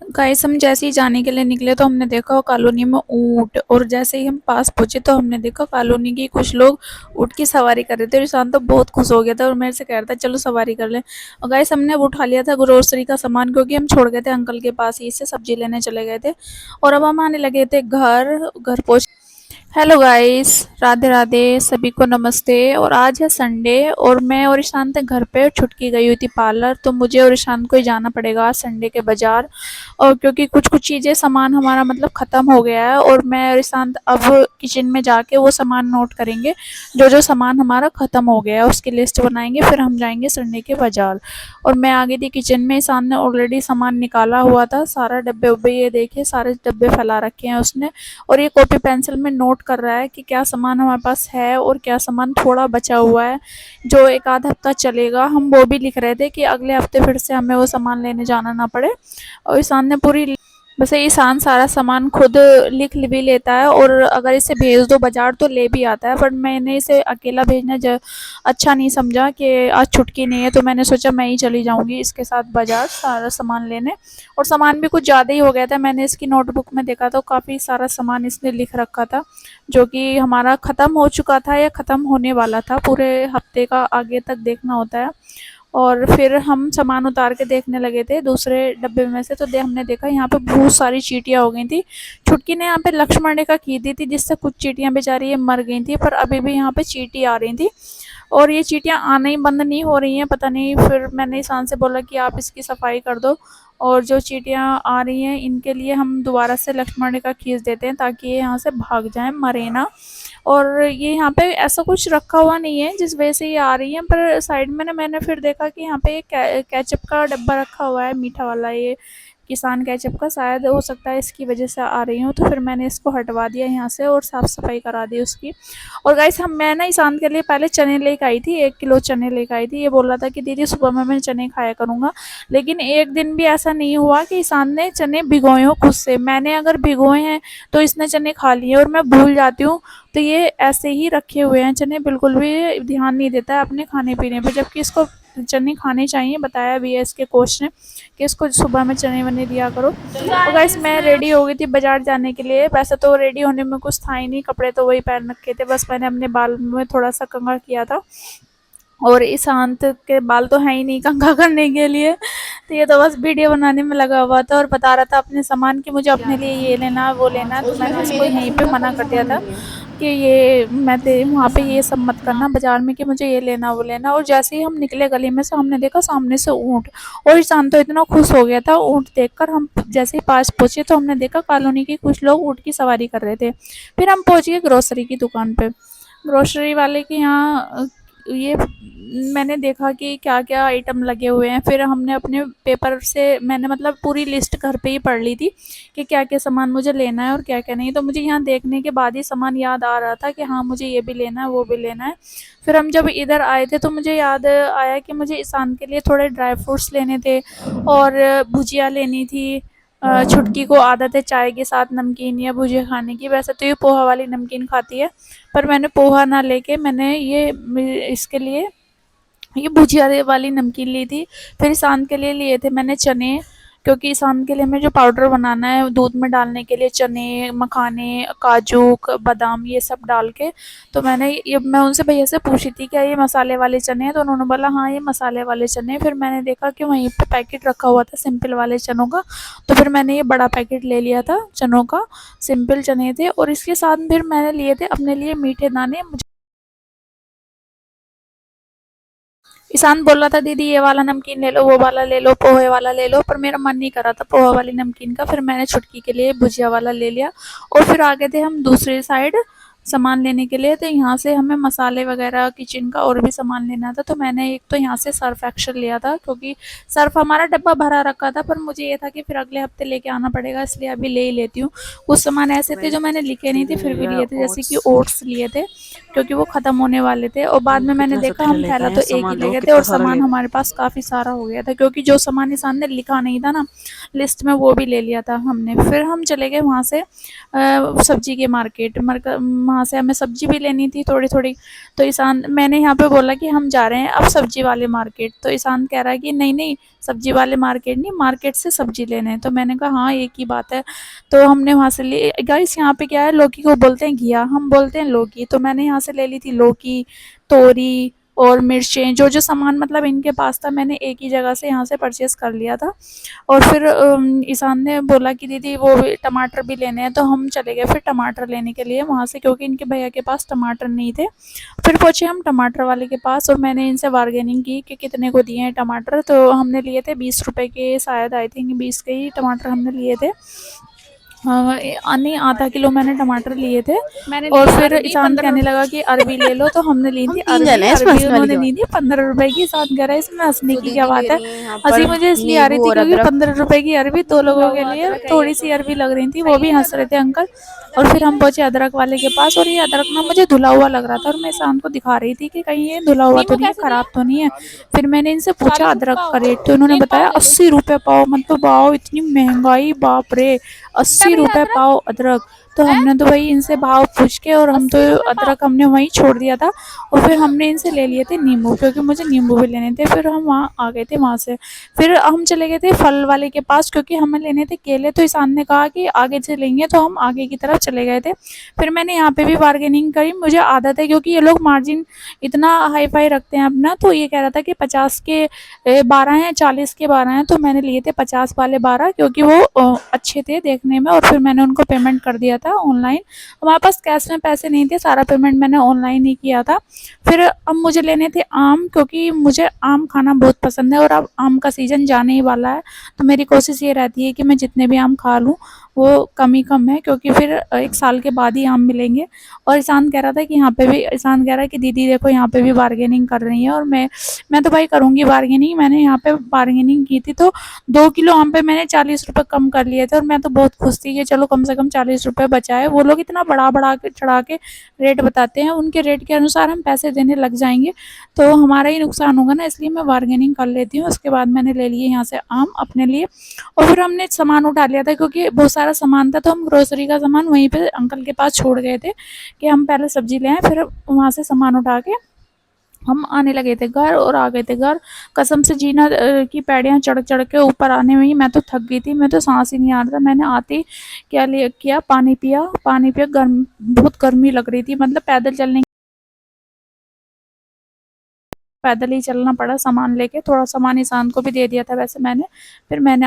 Guys हम जैसे ही जाने के लिए निकले तो हमने देखा कॉलोनी में ऊँट, और जैसे ही हम पास पहुंचे तो हमने देखा कॉलोनी के कुछ लोग ऊँट की सवारी कर रहे थे। और इंसान तो बहुत खुश हो गया था और मेरे से कह रहा था चलो सवारी कर लें। और गाइस हमने अब उठा लिया था ग्रोसरी का सामान, क्योंकि हम छोड़ गए थे अंकल के पास ही से सब्जी लेने चले गए थे। और अब हम आने लगे थे घर घर पहुँच। हेलो गाइस, राधे राधे, सभी को नमस्ते। और आज है संडे और मैं और ईशान थे घर पे। छुटकी गई हुई थी पार्लर, तो मुझे और ईशान को ही जाना पड़ेगा आज संडे के बाजार। और क्योंकि कुछ कुछ चीज़ें सामान हमारा मतलब ख़त्म हो गया है, और मैं और ईशान अब किचन में जाके वो सामान नोट करेंगे जो जो सामान हमारा ख़त्म हो गया है, उसकी लिस्ट बनाएंगे, फिर हम जाएंगे संडे के बाजार। और मैं आ गई थी किचन में, ईशान ने ऑलरेडी सामान निकाला हुआ था सारा, डब्बे उब्बे ये देखे सारे डब्बे फैला रखे हैं उसने। और ये कॉपी पेंसिल में नोट कर रहा है कि क्या सामान हमारे पास है और क्या सामान थोड़ा बचा हुआ है जो एक आध हफ्ता चलेगा। हम वो भी लिख रहे थे कि अगले हफ्ते फिर से हमें वो सामान लेने जाना ना पड़े। और ईशान ने पूरी, वैसे ईशान सारा सामान खुद लिख भी लेता है, और अगर इसे भेज दो बाजार तो ले भी आता है, पर मैंने इसे अकेला भेजना अच्छा नहीं समझा कि आज छुट्टी नहीं है, तो मैंने सोचा मैं ही चली जाऊंगी इसके साथ बाजार सारा सामान लेने। और सामान भी कुछ ज़्यादा ही हो गया था, मैंने इसकी नोटबुक में देखा तो काफ़ी सारा सामान इसने लिख रखा था जो कि हमारा ख़त्म हो चुका था या ख़त्म होने वाला था। पूरे हफ्ते का आगे तक देखना होता है। और फिर हम सामान उतार के देखने लगे थे दूसरे डब्बे में से, तो हमने देखा यहाँ पे बहुत सारी चींटियाँ हो गई थी। छुटकी ने यहाँ पे लक्ष्मण रेखा की दी थी जिससे कुछ चींटियाँ बेचारी ये मर गई थी, पर अभी भी यहाँ पे चींटी आ रही थी। और ये चींटियाँ आना ही बंद नहीं हो रही हैं, पता नहीं। फिर मैंने ईशान से बोला कि आप इसकी सफाई कर दो, और जो चींटियाँ आ रही हैं इनके लिए हम दोबारा से लक्ष्मण रेखा खींच देते हैं ताकि ये यहाँ से भाग जाएं, मरे ना। और ये यहाँ पे ऐसा कुछ रखा हुआ नहीं है जिस वजह से ये आ रही है, पर साइड में ना मैंने फिर देखा कि यहाँ पे केचप का डब्बा रखा हुआ है, मीठा वाला, ये किसान केचप का, शायद हो सकता है इसकी वजह से आ रही हूँ। तो फिर मैंने इसको हटवा दिया यहाँ से और साफ़ सफाई करा दी उसकी। और गाइस मैं ना ईशान के लिए पहले चने लेके आई थी, 1 किलो चने लेके आई थी। ये बोल रहा था कि दीदी सुबह में मैं चने खाया करूँगा, लेकिन एक दिन भी ऐसा नहीं हुआ कि ईशान ने चने भिगोए हो खुद से। मैंने अगर भिगोए हैं तो इसने चने खा लिए, और मैं भूल जाती हूँ तो ये ऐसे ही रखे हुए हैं चने, बिल्कुल भी ध्यान नहीं देता है अपने खाने पीने पर, जबकि इसको चने खाने चाहिए। बताया भी है इसके कोच ने कि इसको सुबह में चने वने दिया करो। तो गाइस मैं रेडी हो गई थी बाजार जाने के लिए। वैसे तो रेडी होने में कुछ था ही नहीं, कपड़े तो वही पहन रखे थे, बस मैंने अपने बाल में थोड़ा सा कंघा किया था। और ईशांत के बाल तो है ही नहीं कंघा करने के लिए, तो ये तो बस वीडियो बनाने में लगा हुआ था और बता रहा था अपने सामान कि मुझे अपने लिए ये लेना वो लेना। तो मैंने इसको यहीं पे मना कर दिया था कि ये मैं ते वहाँ पे ये सब मत करना बाजार में कि मुझे ये लेना वो लेना। और जैसे ही हम निकले गली में से हमने देखा सामने से ऊँट, और ईशान तो इतना खुश हो गया था ऊँट देखकर। हम जैसे ही पास पहुँचे तो हमने देखा कॉलोनी के कुछ लोग ऊँट की सवारी कर रहे थे। फिर हम पहुँच गए ग्रोसरी की दुकान पे। ग्रोसरी वाले के यहाँ ये मैंने देखा कि क्या क्या आइटम लगे हुए हैं। फिर हमने अपने पेपर से मैंने मतलब पूरी लिस्ट घर पे ही पढ़ ली थी कि क्या क्या सामान मुझे लेना है और क्या क्या नहीं। तो मुझे यहाँ देखने के बाद ही सामान याद आ रहा था कि हाँ मुझे ये भी लेना है वो भी लेना है। फिर हम जब इधर आए थे तो मुझे याद आया कि मुझे ईशान के लिए थोड़े ड्राई फ्रूट्स लेने थे और भुजिया लेनी थी। छुटकी को आदत है चाय के साथ नमकीन या भुजिया खाने की। वैसे तो ये पोहा वाली नमकीन खाती है, पर मैंने पोहा ना लेके मैंने ये इसके लिए ये भुजिया वाली नमकीन ली थी। फिर ईशान के लिए लिए थे मैंने चने, क्योंकि ईशान के लिए हमें जो पाउडर बनाना है दूध में डालने के लिए, चने मखाने काजू बादाम ये सब डाल के। तो मैं उनसे भैया से पूछी थी क्या ये मसाले वाले चने हैं, तो उन्होंने बोला हाँ ये मसाले वाले चने हैं। फिर मैंने देखा कि वहीं पे पैकेट रखा हुआ था सिंपल वाले चनों का, तो फिर मैंने ये बड़ा पैकेट ले लिया था चनों का। सिंपल चने थे, और इसके साथ फिर मैंने लिए थे अपने लिए मीठे दाने। ईशान बोल रहा था दीदी ये वाला नमकीन ले लो वो वाला ले लो पोहे वाला ले लो, पर मेरा मन नहीं कर रहा था पोहा वाली नमकीन का। फिर मैंने छुटकी के लिए भुजिया वाला ले लिया। और फिर आगे थे हम दूसरी साइड सामान लेने के लिए। तो यहाँ से हमें मसाले वगैरह किचन का और भी सामान लेना था, तो मैंने एक तो यहाँ से सर्फ एक्शन लिया था, क्योंकि सर्फ हमारा डब्बा भरा रखा था, पर मुझे ये था कि फिर अगले हफ्ते लेके आना पड़ेगा, इसलिए अभी ले ही लेती हूँ। कुछ सामान ऐसे थे जो मैंने लिखे नहीं थे फिर भी लिए थे, जैसे कि ओट्स लिए थे क्योंकि वो ख़त्म होने वाले थे। और बाद में मैंने कितना सा देखा थैला हम लेकर थैला आए तो हैं? एक ही सामान ले देखो गए थे, और कितना सारा सामान ले। हमारे पास काफ़ी सारा हो गया था, क्योंकि जो सामान इंसान ने लिखा नहीं था ना लिस्ट में वो भी ले लिया था हमने। फिर हम चले गए वहाँ से सब्जी के मार्केट वहाँ वहाँ से हमें सब्जी भी लेनी थी थोड़ी थोड़ी। तो ईशान, मैंने यहाँ पे बोला कि हम जा रहे हैं अब सब्जी वाले मार्केट। तो ईशान कह रहा है कि नहीं नहीं, सब्जी वाले मार्केट नहीं, मार्केट से सब्जी लेने हैं। तो मैंने कहा हाँ एक ही बात है। तो हमने वहाँ से ले, गाइस यहाँ पे क्या है, लौकी को बोलते हैं घिया, हम बोलते हैं लौकी। तो मैंने यहाँ से ले ली थी लौकी, तोरी और मिर्चें, जो जो सामान मतलब इनके पास था, मैंने एक ही जगह से यहाँ से परचेस कर लिया था। और फिर ईशान ने बोला कि दीदी वो टमाटर भी लेने हैं। तो हम चले गए फिर टमाटर लेने के लिए वहाँ से, क्योंकि इनके भैया के पास टमाटर नहीं थे। फिर पहुँचे हम टमाटर वाले के पास और मैंने इनसे बार्गेनिंग की कि कितने को दिए हैं टमाटर। तो हमने लिए थे 20 रुपए के, शायद आई थिंक 20 के ही टमाटर हमने लिए थे। हाँ, नहीं आधा किलो मैंने टमाटर लिए थे। मैंने और लिए फिर अरबी ईशान 15 कहने लगा कि अरबी ले लो। तो हमने ली हम थी 3 अरबी। जन हैं इस अरबी पर्सनल वाली उन्होंने के ली बाद। थी 15 रुपए की। ईशान कह रहा है इसमें हंसने तो की क्या दीदी बात ले है। रही है यहाँ पर हंसी मुझे इसलिए आ रही नींबू थी और क्योंकि अदरक। 15 रुपए की अरबी 2 लोगों के लिए, थोड़ी सी अरबी लग रही थी, वो भी हंस रहे थे अंकल। और फिर हम पहुंचे अदरक वाले के पास और ये अदरक ना मुझे धुला हुआ लग रहा था और मैं ईशान को दिखा रही थी कि कहीं ये धुला हुआ तो नहीं है, खराब तो नहीं है। फिर मैंने इनसे पूछा अदरक का रेट, तो उन्होंने बताया 80 रुपये पाव। मतलब वाओ, इतनी महंगाई, बाप रे, 80 रुपये पाव अदरक। तो हमने तो भाई इनसे भाव पूछ के, और हम तो अदरक हमने वहीं छोड़ दिया था। और फिर हमने इनसे ले लिए थे नींबू, क्योंकि मुझे नींबू भी लेने थे। फिर हम वहाँ आ गए थे वहाँ से। फिर हम चले गए थे फल वाले के पास, क्योंकि हमें लेने थे केले। तो ईशान ने कहा कि आगे से लेंगे, तो हम आगे की तरफ चले गए थे। फिर मैंने यहाँ पे भी बार्गेनिंग करी, मुझे आदत है, क्योंकि ये लोग मार्जिन इतना हाई फाई रखते हैं अपना। तो ये कह रहा था कि 50 के 12 हैं, 40 के 12 हैं। तो मैंने लिए थे 50 वाले 12, क्योंकि वो अच्छे थे देखने में। और फिर मैंने उनको पेमेंट कर दिया था ऑनलाइन। हमारे पास कैश में पैसे नहीं थे, सारा पेमेंट मैंने ऑनलाइन ही किया था। फिर अब मुझे लेने थे आम, क्योंकि मुझे आम खाना बहुत पसंद है और अब आम का सीज़न जाने ही वाला है। तो मेरी कोशिश ये रहती है कि मैं जितने भी आम खा लूँ वो कम ही कम है, क्योंकि फिर 1 साल के बाद ही आम मिलेंगे। और ईशान कह रहा था कि यहाँ पे भी, ईशान कह रहा है कि दीदी देखो यहाँ पे भी बार्गेनिंग कर रही है। और मैं तो भाई करूँगी बार्गेनिंग। मैंने यहाँ पे बार्गेनिंग की थी तो 2 किलो आम पे मैंने 40 रुपये कम कर लिए थे। और मैं तो बहुत खुश थी कि चलो कम से कम 40 रुपये बचाए। वो लोग इतना बढ़ा बढ़ा के चढ़ा के रेट बताते हैं, उनके रेट के अनुसार हम पैसे देने लग जाएंगे तो हमारा ही नुकसान होगा ना। इसलिए मैं बार्गेनिंग कर लेती हूँ। उसके बाद मैंने ले लिए यहाँ से आम अपने लिए। और फिर हमने सामान उठा लिया था, क्योंकि बहुत सारा सामान था। तो हम ग्रोसरी का सामान वहीं पे अंकल के पास छोड़ गए थे कि हम पहले सब्जी ले आए, फिर वहाँ से सामान उठा के हम आने लगे थे घर। और आ गए थे घर। कसम से जीना की पैड़ियाँ चढ़ चढ़ के ऊपर आने में ही मैं तो थक गई थी। मैं तो सांस ही नहीं आ रहा था। मैंने आते ही क्या लिया किया, पानी पिया, पानी पिया। गर्म, बहुत गर्मी लग रही थी। मतलब पैदल ही चलना पड़ा सामान लेके। थोड़ा सामान ईशान को भी दे दिया था वैसे मैंने। फिर मैंने